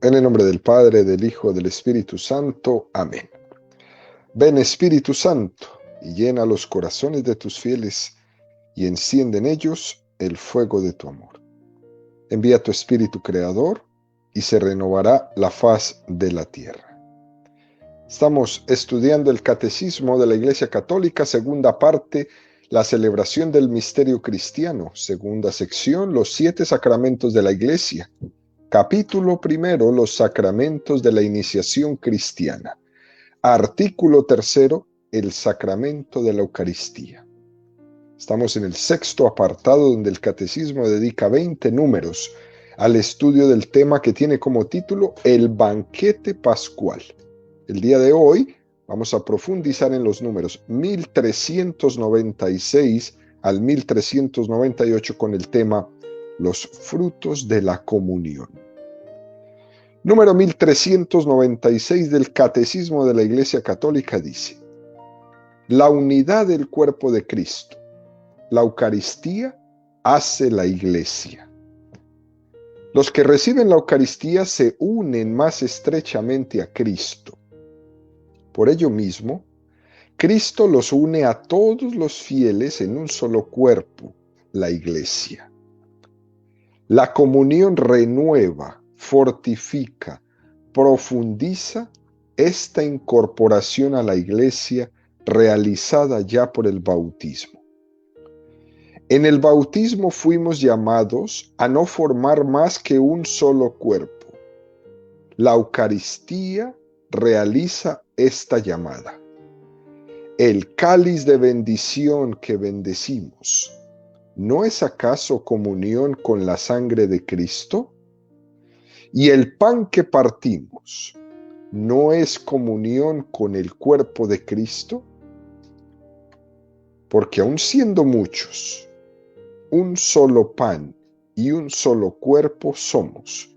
En el nombre del Padre, del Hijo, del Espíritu Santo. Amén. Ven, Espíritu Santo, y llena los corazones de tus fieles, y enciende en ellos el fuego de tu amor. Envía tu Espíritu Creador, y se renovará la faz de la tierra. Estamos estudiando el Catecismo de la Iglesia Católica, segunda parte, la celebración del misterio cristiano, segunda sección, los 7 sacramentos de la Iglesia. Capítulo primero, los sacramentos de la iniciación cristiana. Artículo tercero, el sacramento de la Eucaristía. Estamos en el sexto apartado donde el Catecismo dedica 20 números al estudio del tema que tiene como título El banquete pascual. El día de hoy vamos a profundizar en los números 1396 al 1398 con el tema Los frutos de la comunión. Número 1396 del Catecismo de la Iglesia Católica dice: la unidad del cuerpo de Cristo, la Eucaristía, hace la Iglesia. Los que reciben la Eucaristía se unen más estrechamente a Cristo. Por ello mismo, Cristo los une a todos los fieles en un solo cuerpo, la Iglesia. La comunión renueva, fortifica, profundiza esta incorporación a la Iglesia realizada ya por el bautismo. En el bautismo fuimos llamados a no formar más que un solo cuerpo. La Eucaristía realiza esta llamada. El cáliz de bendición que bendecimos, ¿no es acaso comunión con la sangre de Cristo? Y el pan que partimos, ¿no es comunión con el cuerpo de Cristo? Porque aun siendo muchos, un solo pan y un solo cuerpo somos,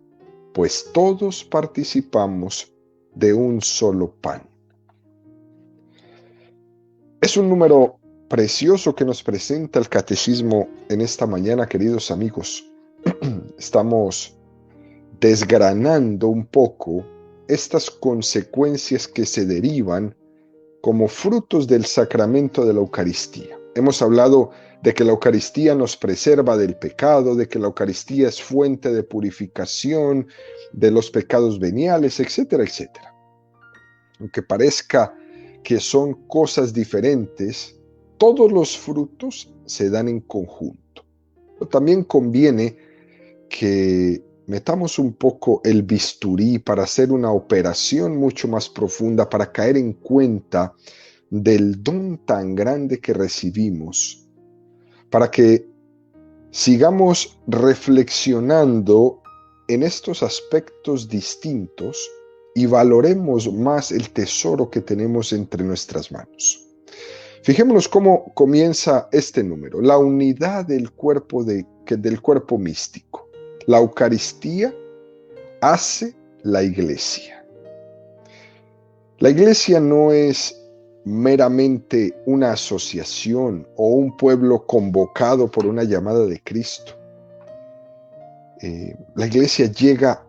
pues todos participamos de un solo pan. Es un número precioso que nos presenta el Catecismo en esta mañana, queridos amigos. Estamos desgranando un poco estas consecuencias que se derivan como frutos del sacramento de la Eucaristía. Hemos hablado de que la Eucaristía nos preserva del pecado, de que la Eucaristía es fuente de purificación de los pecados veniales, etcétera, etcétera. Aunque parezca que son cosas diferentes, todos los frutos se dan en conjunto. Pero también conviene que metamos un poco el bisturí para hacer una operación mucho más profunda, para caer en cuenta del don tan grande que recibimos, para que sigamos reflexionando en estos aspectos distintos y valoremos más el tesoro que tenemos entre nuestras manos. Fijémonos cómo comienza este número: la unidad del cuerpo místico. La Eucaristía hace la Iglesia. La Iglesia no es meramente una asociación o un pueblo convocado por una llamada de Cristo. La Iglesia llega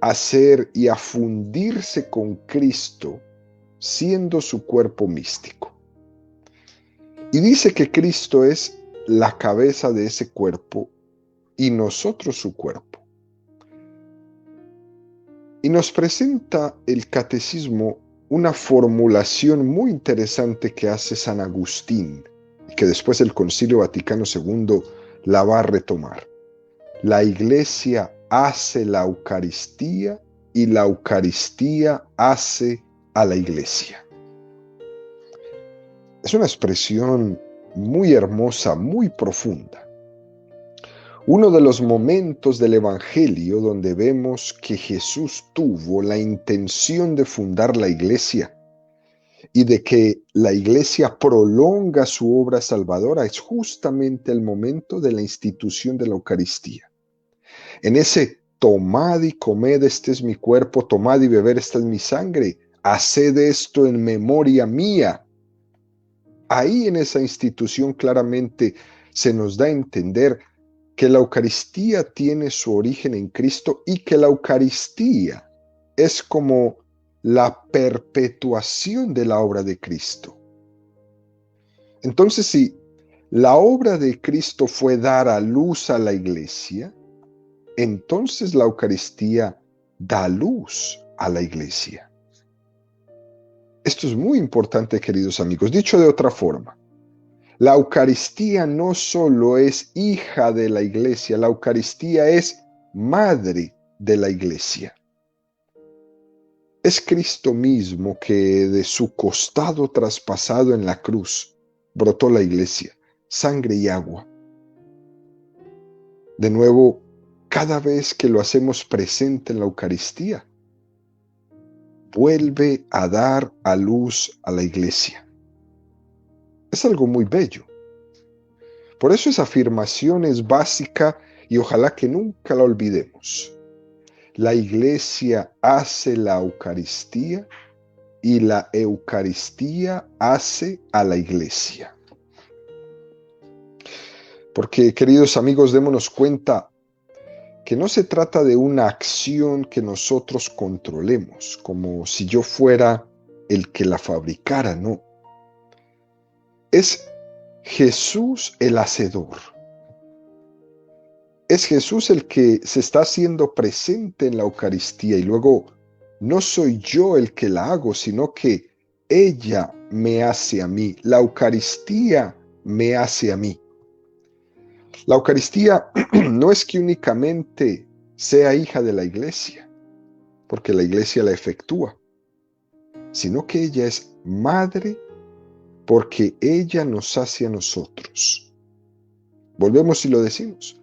a ser y a fundirse con Cristo siendo su cuerpo místico. Y dice que Cristo es la cabeza de ese cuerpo y nosotros su cuerpo. Y nos presenta el Catecismo una formulación muy interesante que hace San Agustín, y que después el Concilio Vaticano II la va a retomar. La Iglesia hace la Eucaristía y la Eucaristía hace a la Iglesia. Es una expresión muy hermosa, muy profunda. Uno de los momentos del Evangelio donde vemos que Jesús tuvo la intención de fundar la Iglesia y de que la Iglesia prolonga su obra salvadora es justamente el momento de la institución de la Eucaristía. En ese tomad y comed, este es mi cuerpo, tomad y beber, esta es mi sangre, haced esto en memoria mía. Ahí en esa institución claramente se nos da a entender que la Eucaristía tiene su origen en Cristo y que la Eucaristía es como la perpetuación de la obra de Cristo. Entonces, si la obra de Cristo fue dar a luz a la iglesia, entonces la Eucaristía da luz a la iglesia. Esto es muy importante, queridos amigos. Dicho de otra forma, la Eucaristía no solo es hija de la iglesia, la Eucaristía es madre de la iglesia. Es Cristo mismo que de su costado traspasado en la cruz brotó la iglesia, sangre y agua. De nuevo, cada vez que lo hacemos presente en la Eucaristía, vuelve a dar a luz a la iglesia. Es algo muy bello. Por eso esa afirmación es básica y ojalá que nunca la olvidemos. La iglesia hace la Eucaristía y la Eucaristía hace a la iglesia. Porque, queridos amigos, démonos cuenta que no se trata de una acción que nosotros controlemos, como si yo fuera el que la fabricara, no. Es Jesús el hacedor. Es Jesús el que se está haciendo presente en la Eucaristía y luego no soy yo el que la hago, sino que ella me hace a mí. La Eucaristía me hace a mí. La Eucaristía no es que únicamente sea hija de la iglesia, porque la iglesia la efectúa, sino que ella es madre porque ella nos hace a nosotros. Volvemos y lo decimos.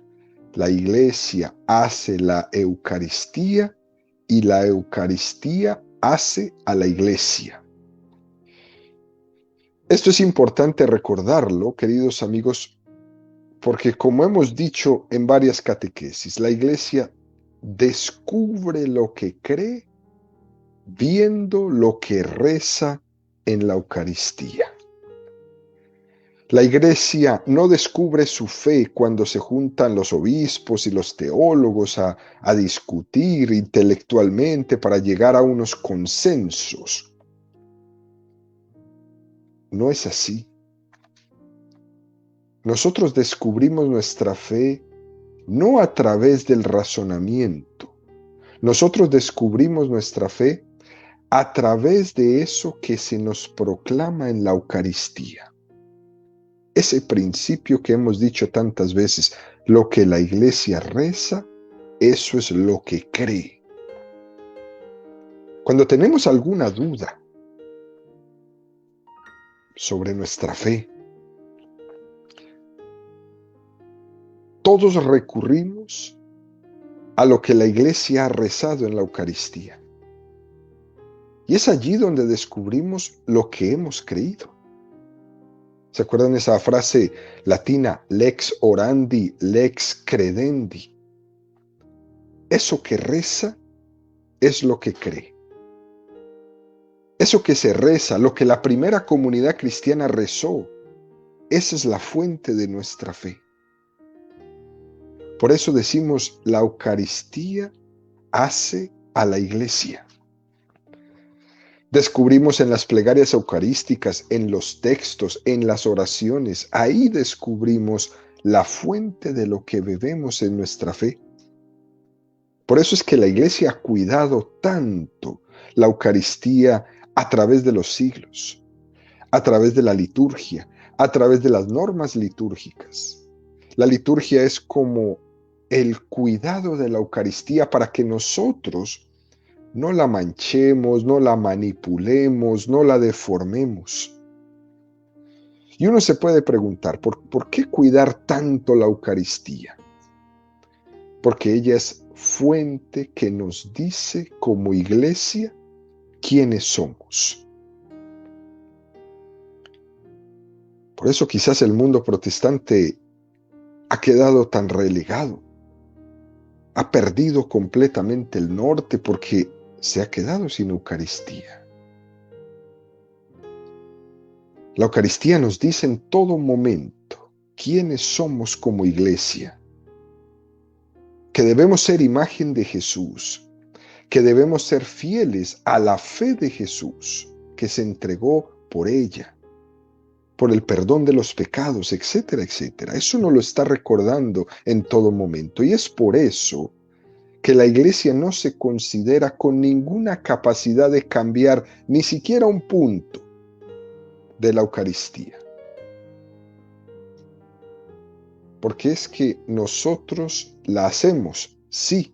La iglesia hace la Eucaristía y la Eucaristía hace a la iglesia. Esto es importante recordarlo, queridos amigos, porque como hemos dicho en varias catequesis, la iglesia descubre lo que cree viendo lo que reza en la Eucaristía. La iglesia no descubre su fe cuando se juntan los obispos y los teólogos a discutir intelectualmente para llegar a unos consensos. No es así. Nosotros descubrimos nuestra fe no a través del razonamiento. Nosotros descubrimos nuestra fe a través de eso que se nos proclama en la Eucaristía. Ese principio que hemos dicho tantas veces, lo que la iglesia reza, eso es lo que cree. Cuando tenemos alguna duda sobre nuestra fe, todos recurrimos a lo que la iglesia ha rezado en la Eucaristía. Y es allí donde descubrimos lo que hemos creído. ¿Se acuerdan esa frase latina, lex orandi, lex credendi? Eso que reza es lo que cree. Eso que se reza, lo que la primera comunidad cristiana rezó, esa es la fuente de nuestra fe. Por eso decimos, la Eucaristía hace a la iglesia. Descubrimos en las plegarias eucarísticas, en los textos, en las oraciones, ahí descubrimos la fuente de lo que bebemos en nuestra fe. Por eso es que la iglesia ha cuidado tanto la Eucaristía a través de los siglos, a través de la liturgia, a través de las normas litúrgicas. La liturgia es como el cuidado de la Eucaristía para que nosotros no la manchemos, no la manipulemos, no la deformemos. Y uno se puede preguntar, ¿por qué cuidar tanto la Eucaristía? Porque ella es fuente que nos dice como iglesia quiénes somos. Por eso quizás el mundo protestante ha quedado tan relegado, ha perdido completamente el norte porque se ha quedado sin Eucaristía. La Eucaristía nos dice en todo momento quiénes somos como iglesia. que debemos ser imagen de Jesús, que debemos ser fieles a la fe de Jesús, que se entregó por ella, por el perdón de los pecados, etcétera, etcétera. Eso nos lo está recordando en todo momento. Y es por eso que la iglesia no se considera con ninguna capacidad de cambiar ni siquiera un punto de la Eucaristía. Porque es que nosotros la hacemos, sí,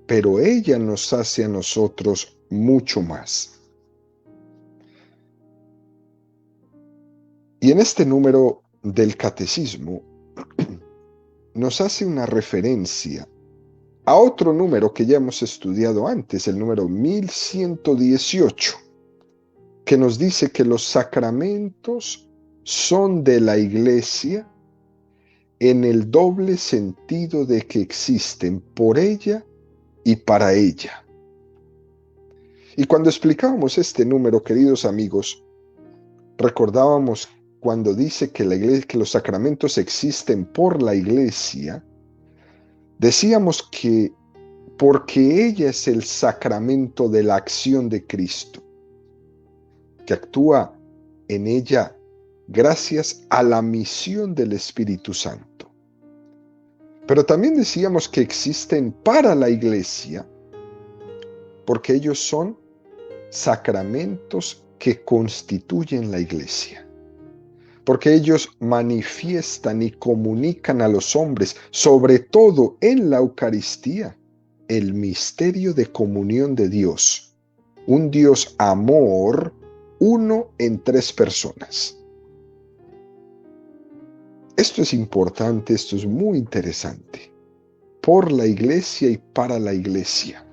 pero ella nos hace a nosotros mucho más. Y en este número del catecismo nos hace una referencia a otro número que ya hemos estudiado antes, el número 1118, que nos dice que los sacramentos son de la Iglesia en el doble sentido de que existen por ella y para ella. Y cuando explicábamos este número, queridos amigos, recordábamos cuando dice que los sacramentos existen por la Iglesia, decíamos que porque ella es el sacramento de la acción de Cristo, que actúa en ella gracias a la misión del Espíritu Santo. Pero también decíamos que existen para la Iglesia, porque ellos son sacramentos que constituyen la Iglesia. Porque ellos manifiestan y comunican a los hombres, sobre todo en la Eucaristía, el misterio de comunión de Dios. Un Dios amor, uno en tres personas. Esto es importante, esto es muy interesante. Por la Iglesia y para la Iglesia.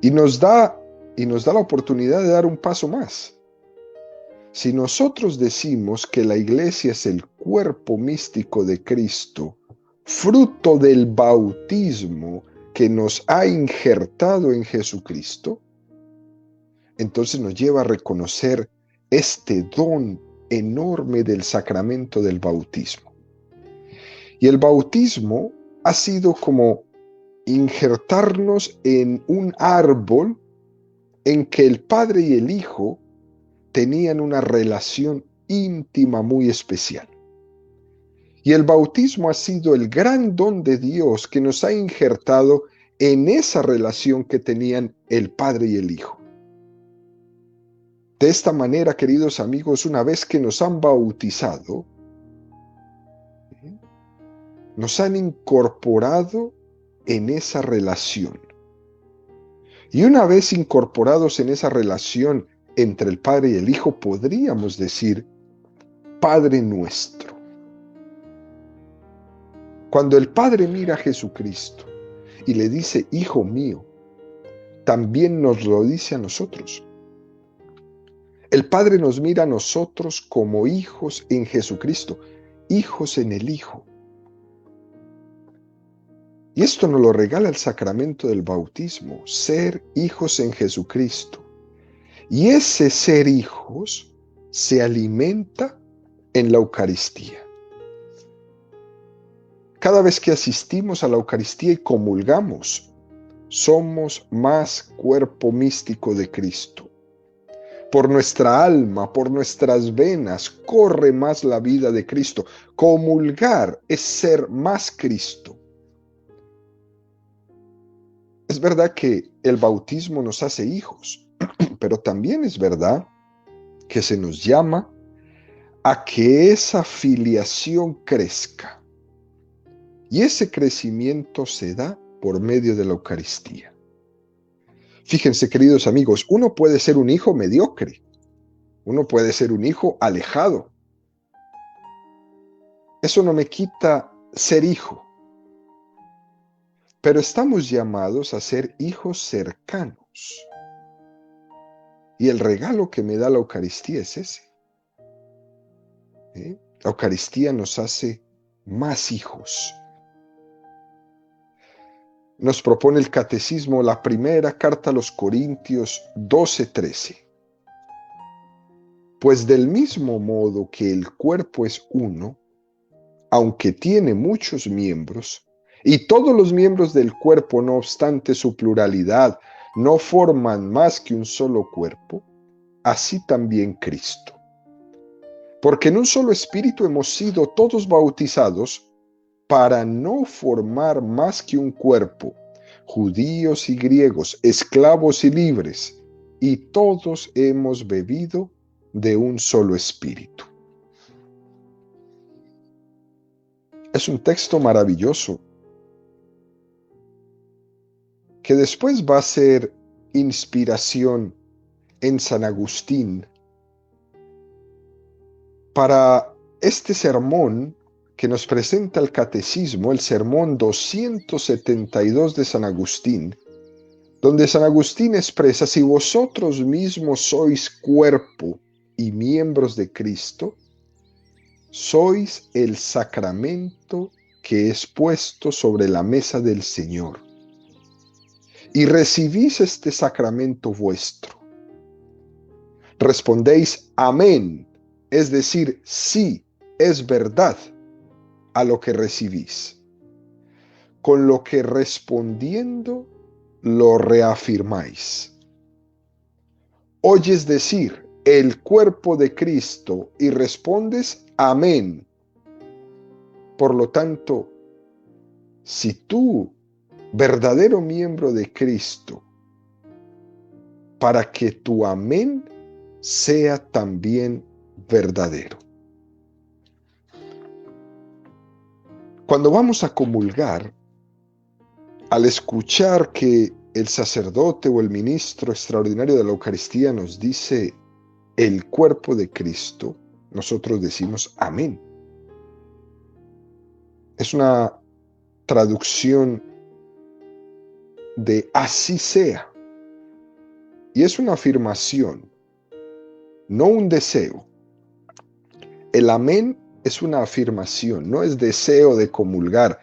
Y nos da la oportunidad de dar un paso más. Si nosotros decimos que la Iglesia es el cuerpo místico de Cristo, fruto del bautismo que nos ha injertado en Jesucristo, entonces nos lleva a reconocer este don enorme del sacramento del bautismo. Y el bautismo ha sido como injertarnos en un árbol en que el Padre y el Hijo tenían una relación íntima muy especial. Y el bautismo ha sido el gran don de Dios que nos ha injertado en esa relación que tenían el Padre y el Hijo. De esta manera, queridos amigos, una vez que nos han bautizado, nos han incorporado en esa relación. Y una vez incorporados en esa relación entre el Padre y el Hijo, podríamos decir, Padre nuestro. Cuando el Padre mira a Jesucristo y le dice, Hijo mío, también nos lo dice a nosotros. El Padre nos mira a nosotros como hijos en Jesucristo, hijos en el Hijo. Y esto nos lo regala el sacramento del bautismo, ser hijos en Jesucristo. Y ese ser hijos se alimenta en la Eucaristía. Cada vez que asistimos a la Eucaristía y comulgamos, somos más cuerpo místico de Cristo. Por nuestra alma, por nuestras venas, corre más la vida de Cristo. Comulgar es ser más Cristo. Es verdad que el bautismo nos hace hijos, pero también es verdad que se nos llama a que esa filiación crezca. Y ese crecimiento se da por medio de la Eucaristía. Fíjense, queridos amigos, uno puede ser un hijo mediocre, uno puede ser un hijo alejado. Eso no me quita ser hijo. Pero estamos llamados a ser hijos cercanos. Y el regalo que me da la Eucaristía es ese. La Eucaristía nos hace más hijos. Nos propone el Catecismo, la primera carta a los Corintios 12:13. Pues del mismo modo que el cuerpo es uno, aunque tiene muchos miembros, Y todos los miembros del cuerpo, no obstante su pluralidad, no forman más que un solo cuerpo, así también Cristo. Porque en un solo espíritu hemos sido todos bautizados para no formar más que un cuerpo, judíos y griegos, esclavos y libres, y todos hemos bebido de un solo espíritu. Es un texto maravilloso que después va a ser inspiración en San Agustín para este sermón que nos presenta el Catecismo, el sermón 272 de San Agustín, donde San Agustín expresa: si vosotros mismos sois cuerpo y miembros de Cristo, sois el sacramento que es puesto sobre la mesa del Señor, y recibís este sacramento vuestro. Respondéis amén, es decir, sí, es verdad, a lo que recibís, con lo que respondiendo lo reafirmáis. Oyes decir el cuerpo de Cristo y respondes amén. Por lo tanto, si tú, verdadero miembro de Cristo, para que tu amén sea también verdadero. Cuando vamos a comulgar, al escuchar que el sacerdote o el ministro extraordinario de la Eucaristía nos dice el cuerpo de Cristo, nosotros decimos amén. Es una traducción de así sea. Y es una afirmación, no un deseo. El amén es una afirmación, no es deseo de comulgar,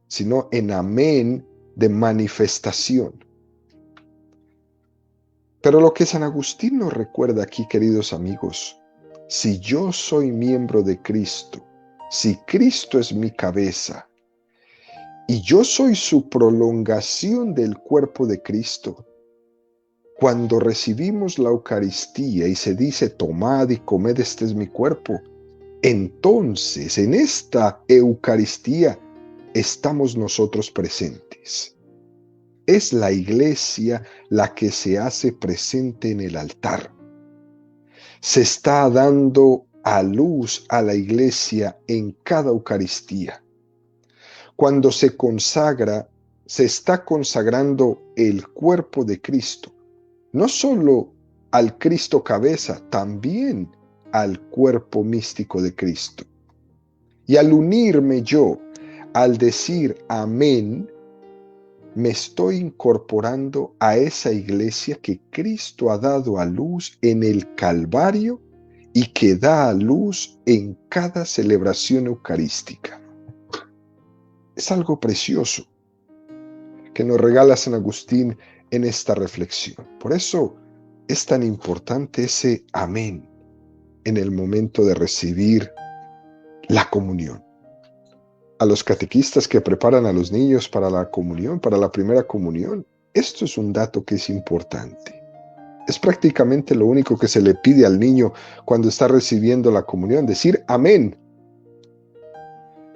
sino en amén de manifestación. Pero lo que San Agustín nos recuerda aquí, queridos amigos, si yo soy miembro de Cristo, si Cristo es mi cabeza y yo soy su prolongación del cuerpo de Cristo, cuando recibimos la Eucaristía y se dice tomad y comed, este es mi cuerpo, entonces en esta Eucaristía estamos nosotros presentes. Es la Iglesia la que se hace presente en el altar. Se está dando a luz a la Iglesia en cada Eucaristía. Cuando se consagra, se está consagrando el cuerpo de Cristo, no solo al Cristo cabeza, también al cuerpo místico de Cristo. Y al unirme yo, al decir amén, me estoy incorporando a esa iglesia que Cristo ha dado a luz en el Calvario y que da a luz en cada celebración eucarística. Es algo precioso que nos regala San Agustín en esta reflexión. Por eso es tan importante ese amén en el momento de recibir la comunión. A los catequistas que preparan a los niños para la comunión, para la primera comunión, esto es un dato que es importante. Es prácticamente lo único que se le pide al niño cuando está recibiendo la comunión, decir amén.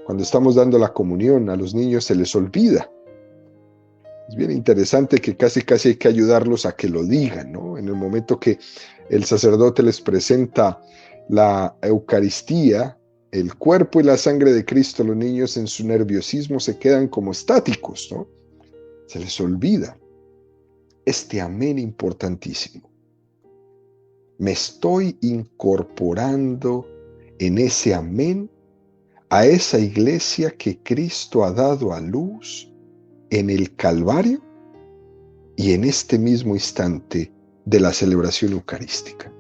Cuando estamos dando la comunión, a los niños se les olvida. Es bien interesante que casi hay que ayudarlos a que lo digan, ¿no? En el momento que el sacerdote les presenta la Eucaristía, el cuerpo y la sangre de Cristo, los niños en su nerviosismo se quedan como estáticos, ¿no? Se les olvida este amén importantísimo. Me estoy incorporando en ese amén a esa iglesia que Cristo ha dado a luz en el Calvario y en este mismo instante de la celebración eucarística.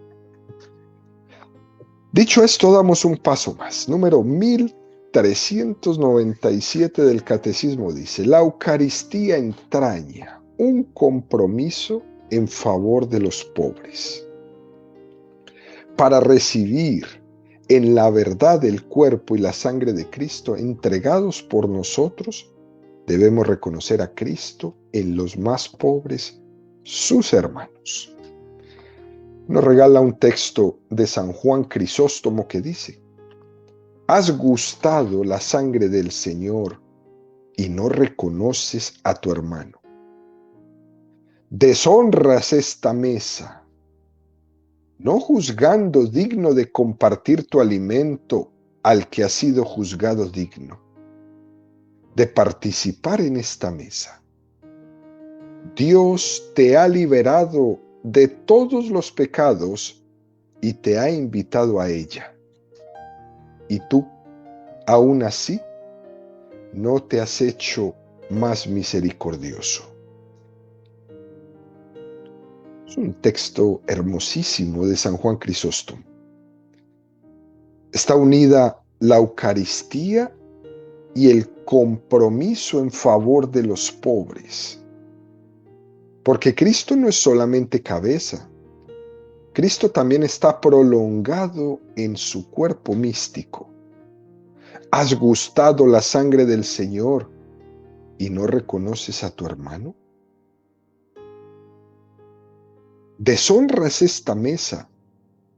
Dicho esto, damos un paso más. Número 1397 del Catecismo dice: la Eucaristía entraña un compromiso en favor de los pobres. Para recibir en la verdad el cuerpo y la sangre de Cristo entregados por nosotros, debemos reconocer a Cristo en los más pobres, sus hermanos. Nos regala un texto de San Juan Crisóstomo que dice: has gustado la sangre del Señor y no reconoces a tu hermano. Deshonras esta mesa, no juzgando digno de compartir tu alimento al que ha sido juzgado digno de participar en esta mesa. Dios te ha liberado de todos los pecados y te ha invitado a ella. Y tú, aún así, no te has hecho más misericordioso. Es un texto hermosísimo de San Juan Crisóstomo. Está unida la Eucaristía y el compromiso en favor de los pobres. Porque Cristo no es solamente cabeza. Cristo también está prolongado en su cuerpo místico. ¿Has gustado la sangre del Señor y no reconoces a tu hermano? Deshonras esta mesa,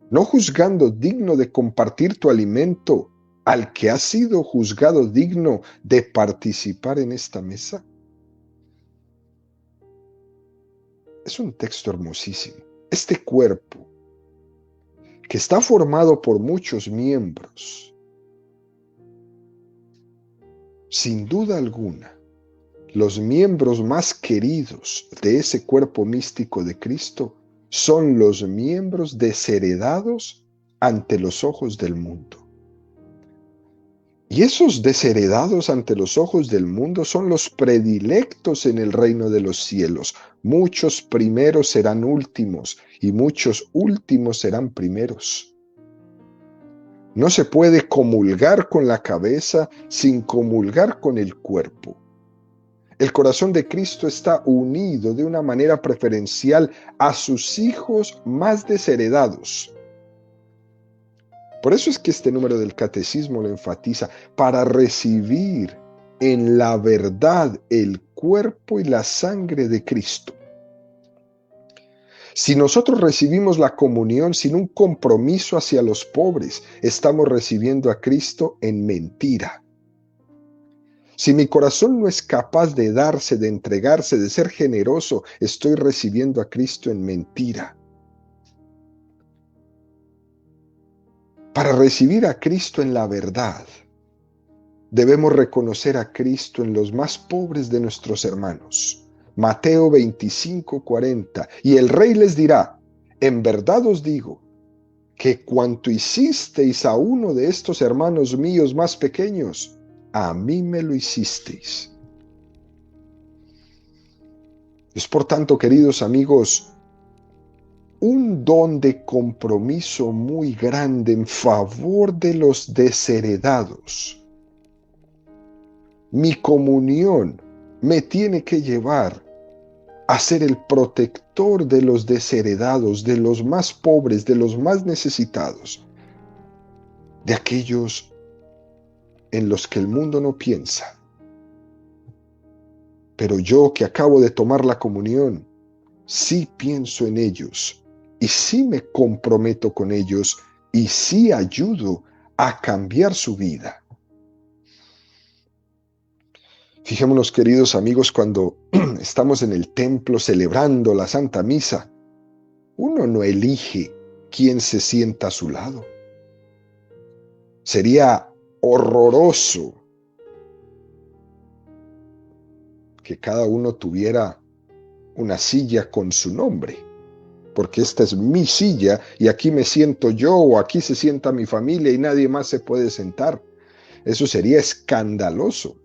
no juzgando digno de compartir tu alimento al que ha sido juzgado digno de participar en esta mesa. Es un texto hermosísimo. Este cuerpo, que está formado por muchos miembros, sin duda alguna, los miembros más queridos de ese cuerpo místico de Cristo son los miembros desheredados ante los ojos del mundo. Y esos desheredados ante los ojos del mundo son los predilectos en el reino de los cielos. Muchos primeros serán últimos y muchos últimos serán primeros. No se puede comulgar con la cabeza sin comulgar con el cuerpo. El corazón de Cristo está unido de una manera preferencial a sus hijos más desheredados. Por eso es que este número del catecismo lo enfatiza, para recibir en la verdad el cuerpo y la sangre de Cristo. Si nosotros recibimos la comunión sin un compromiso hacia los pobres, estamos recibiendo a Cristo en mentira. Si mi corazón no es capaz de darse, de entregarse, de ser generoso, estoy recibiendo a Cristo en mentira. Para recibir a Cristo en la verdad, debemos reconocer a Cristo en los más pobres de nuestros hermanos. Mateo 25:40. Y el Rey les dirá: en verdad os digo, que cuanto hicisteis a uno de estos hermanos míos más pequeños, a mí me lo hicisteis. Es por tanto, queridos amigos, un don de compromiso muy grande en favor de los desheredados. Mi comunión me tiene que llevar a ser el protector de los desheredados, de los más pobres, de los más necesitados, de aquellos en los que el mundo no piensa. Pero yo, que acabo de tomar la comunión, sí pienso en ellos y sí me comprometo con ellos y sí ayudo a cambiar su vida. Fijémonos, queridos amigos, cuando estamos en el templo celebrando la Santa Misa, uno no elige quién se sienta a su lado. Sería horroroso que cada uno tuviera una silla con su nombre, porque esta es mi silla y aquí me siento yo o aquí se sienta mi familia y nadie más se puede sentar. Eso sería escandaloso.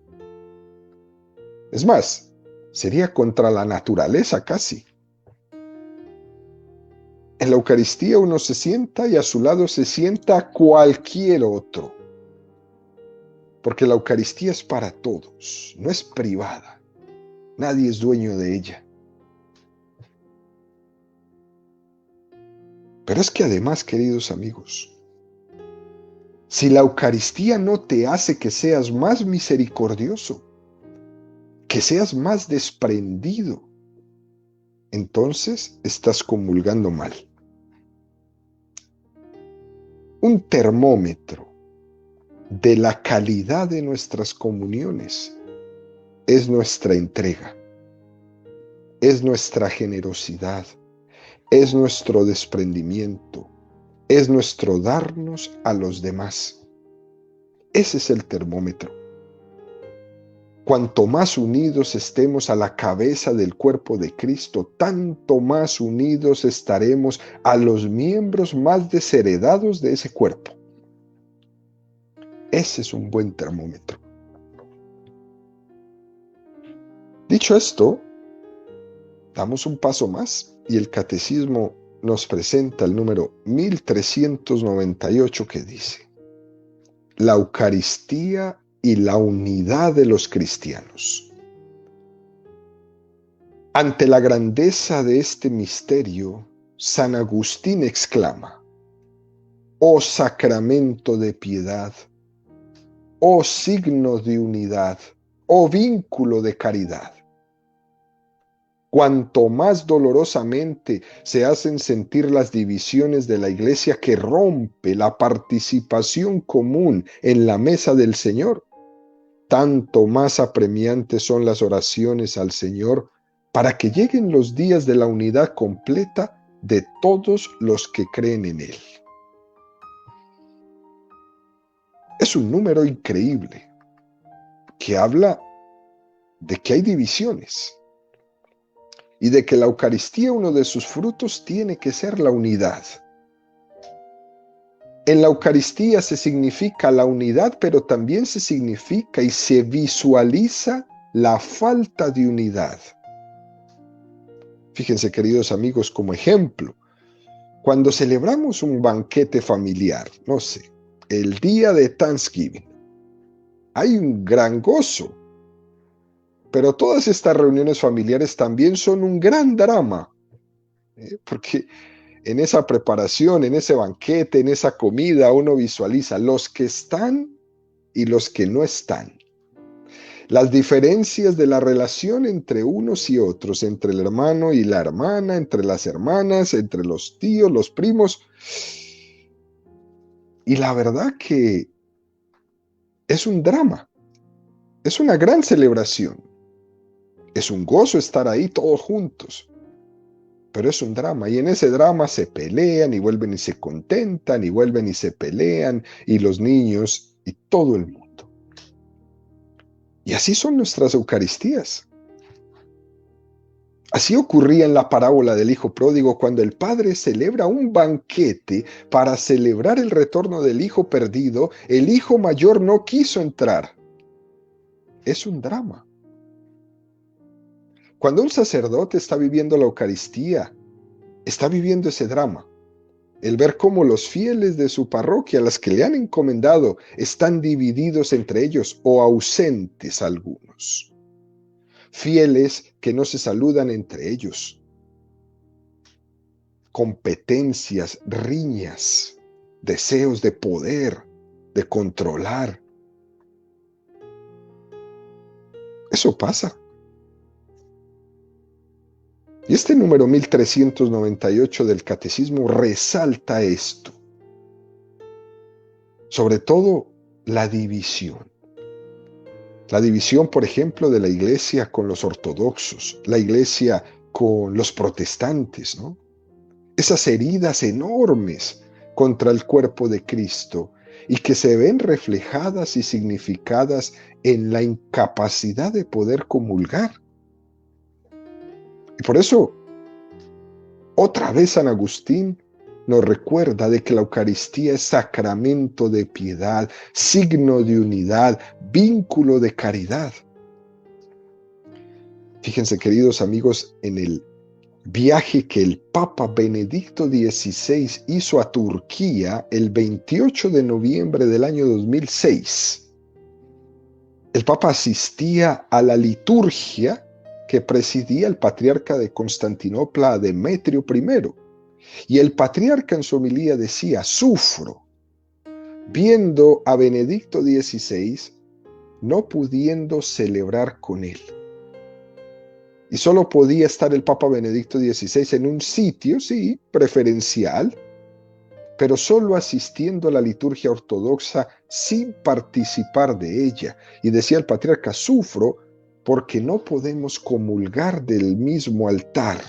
Es más, sería contra la naturaleza casi. En la Eucaristía uno se sienta y a su lado se sienta cualquier otro, porque la Eucaristía es para todos, no es privada. Nadie es dueño de ella. Pero es que además, queridos amigos, si la Eucaristía no te hace que seas más misericordioso, que seas más desprendido, entonces estás comulgando mal. Un termómetro de la calidad de nuestras comuniones es nuestra entrega, es nuestra generosidad, es nuestro desprendimiento, es nuestro darnos a los demás. Ese es el termómetro. Cuanto más unidos estemos a la cabeza del cuerpo de Cristo, tanto más unidos estaremos a los miembros más desheredados de ese cuerpo. Ese es un buen termómetro. Dicho esto, damos un paso más y el catecismo nos presenta el número 1398 que dice: la Eucaristía y la unidad de los cristianos. Ante la grandeza de este misterio, San Agustín exclama: oh sacramento de piedad, oh signo de unidad, oh vínculo de caridad. Cuanto más dolorosamente se hacen sentir las divisiones de la Iglesia que rompe la participación común en la mesa del Señor, tanto más apremiantes son las oraciones al Señor para que lleguen los días de la unidad completa de todos los que creen en Él. Es un número increíble que habla de que hay divisiones y de que la Eucaristía, uno de sus frutos, tiene que ser la unidad. En la Eucaristía se significa la unidad, pero también se significa y se visualiza la falta de unidad. Fíjense, queridos amigos, como ejemplo, cuando celebramos un banquete familiar, no sé, el día de Thanksgiving, hay un gran gozo, pero todas estas reuniones familiares también son un gran drama, porque en esa preparación, en ese banquete, en esa comida, uno visualiza los que están y los que no están. Las diferencias de la relación entre unos y otros, entre el hermano y la hermana, entre las hermanas, entre los tíos, los primos. Y la verdad que es un drama, es una gran celebración. Es un gozo estar ahí todos juntos, pero es un drama, y en ese drama se pelean y vuelven y se contentan y vuelven y se pelean, y los niños y todo el mundo. Y así son nuestras Eucaristías. Así ocurría en la parábola del hijo pródigo, cuando el padre celebra un banquete para celebrar el retorno del hijo perdido. El hijo mayor no quiso entrar. Es un drama. Cuando un sacerdote está viviendo la Eucaristía, está viviendo ese drama. El ver cómo los fieles de su parroquia, las que le han encomendado, están divididos entre ellos o ausentes algunos. Fieles que no se saludan entre ellos. Competencias, riñas, deseos de poder, de controlar. Eso pasa. Y este número 1398 del Catecismo resalta esto. Sobre todo, la división. La división, por ejemplo, de la Iglesia con los ortodoxos, la Iglesia con los protestantes, ¿no? Esas heridas enormes contra el cuerpo de Cristo y que se ven reflejadas y significadas en la incapacidad de poder comulgar. Y por eso, otra vez San Agustín nos recuerda de que la Eucaristía es sacramento de piedad, signo de unidad, vínculo de caridad. Fíjense, queridos amigos, en el viaje que el Papa Benedicto XVI hizo a Turquía el 28 de noviembre del año 2006. El Papa asistía a la liturgia que presidía el patriarca de Constantinopla, Demetrio I. Y el patriarca en su homilía decía: sufro viendo a Benedicto XVI no pudiendo celebrar con él. Y solo podía estar el Papa Benedicto XVI en un sitio, sí, preferencial, pero solo asistiendo a la liturgia ortodoxa sin participar de ella. Y decía el patriarca, sufro porque no podemos comulgar del mismo altar,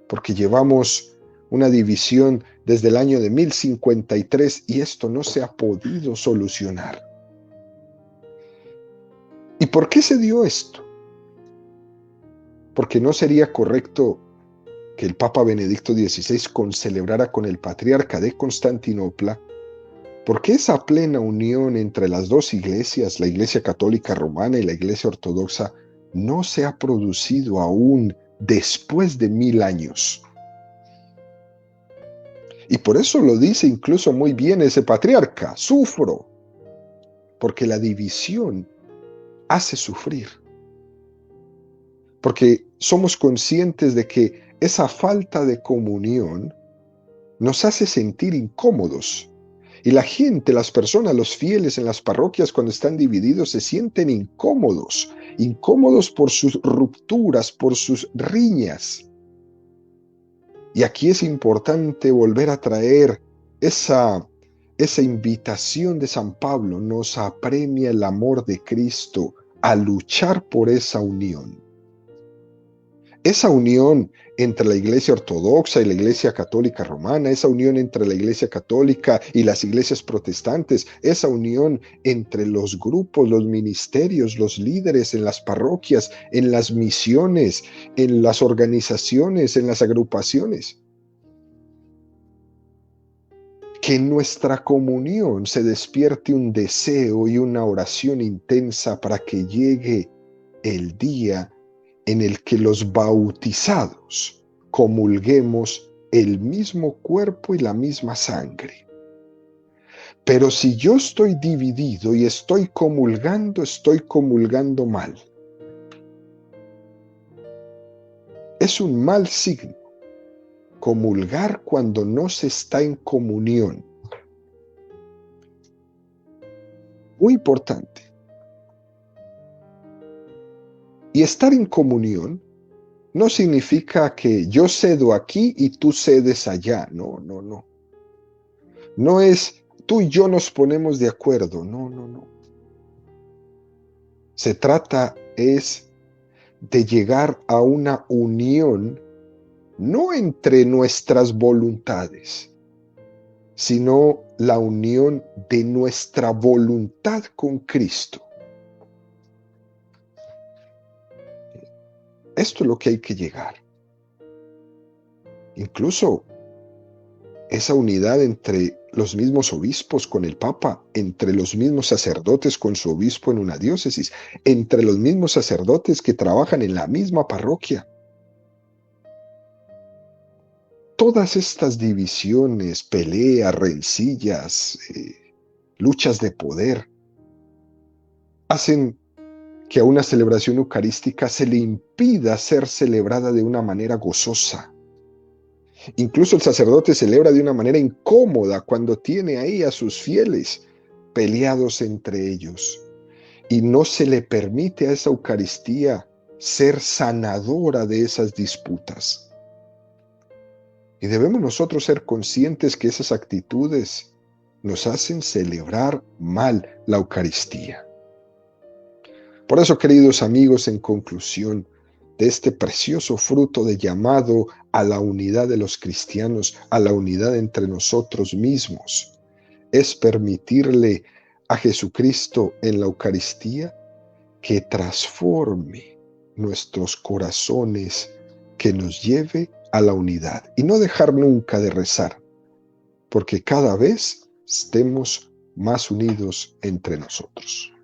porque llevamos una división desde el año de 1053 y esto no se ha podido solucionar. ¿Y por qué se dio esto? Porque no sería correcto que el Papa Benedicto XVI concelebrara con el patriarca de Constantinopla, porque esa plena unión entre las dos iglesias, la Iglesia Católica Romana y la Iglesia Ortodoxa, no se ha producido aún después de 1000 años. Y por eso lo dice incluso muy bien ese patriarca, sufro, porque la división hace sufrir. Porque somos conscientes de que esa falta de comunión nos hace sentir incómodos. Y la gente, las personas, los fieles en las parroquias cuando están divididos se sienten incómodos, incómodos por sus rupturas, por sus riñas. Y aquí es importante volver a traer esa invitación de San Pablo, nos apremia el amor de Cristo a luchar por esa unión. Esa unión entre la Iglesia Ortodoxa y la Iglesia Católica Romana, esa unión entre la Iglesia Católica y las iglesias protestantes, esa unión entre los grupos, los ministerios, los líderes en las parroquias, en las misiones, en las organizaciones, en las agrupaciones. Que en nuestra comunión se despierte un deseo y una oración intensa para que llegue el día en el que los bautizados comulguemos el mismo cuerpo y la misma sangre. Pero si yo estoy dividido y estoy comulgando mal. Es un mal signo comulgar cuando no se está en comunión. Muy importante. Y estar en comunión no significa que yo cedo aquí y tú cedes allá. No, no, no. No es tú y yo nos ponemos de acuerdo. No, no, no. Se trata es de llegar a una unión no entre nuestras voluntades, sino la unión de nuestra voluntad con Cristo. Esto es lo que hay que llegar. Incluso esa unidad entre los mismos obispos con el Papa, entre los mismos sacerdotes con su obispo en una diócesis, entre los mismos sacerdotes que trabajan en la misma parroquia. Todas estas divisiones, peleas, rencillas, luchas de poder, hacen que a una celebración eucarística se le impida ser celebrada de una manera gozosa. Incluso el sacerdote celebra de una manera incómoda cuando tiene ahí a sus fieles peleados entre ellos. Y no se le permite a esa Eucaristía ser sanadora de esas disputas. Y debemos nosotros ser conscientes que esas actitudes nos hacen celebrar mal la Eucaristía. Por eso, queridos amigos, en conclusión de este precioso fruto de llamado a la unidad de los cristianos, a la unidad entre nosotros mismos, es permitirle a Jesucristo en la Eucaristía que transforme nuestros corazones, que nos lleve a la unidad y no dejar nunca de rezar, porque cada vez estemos más unidos entre nosotros.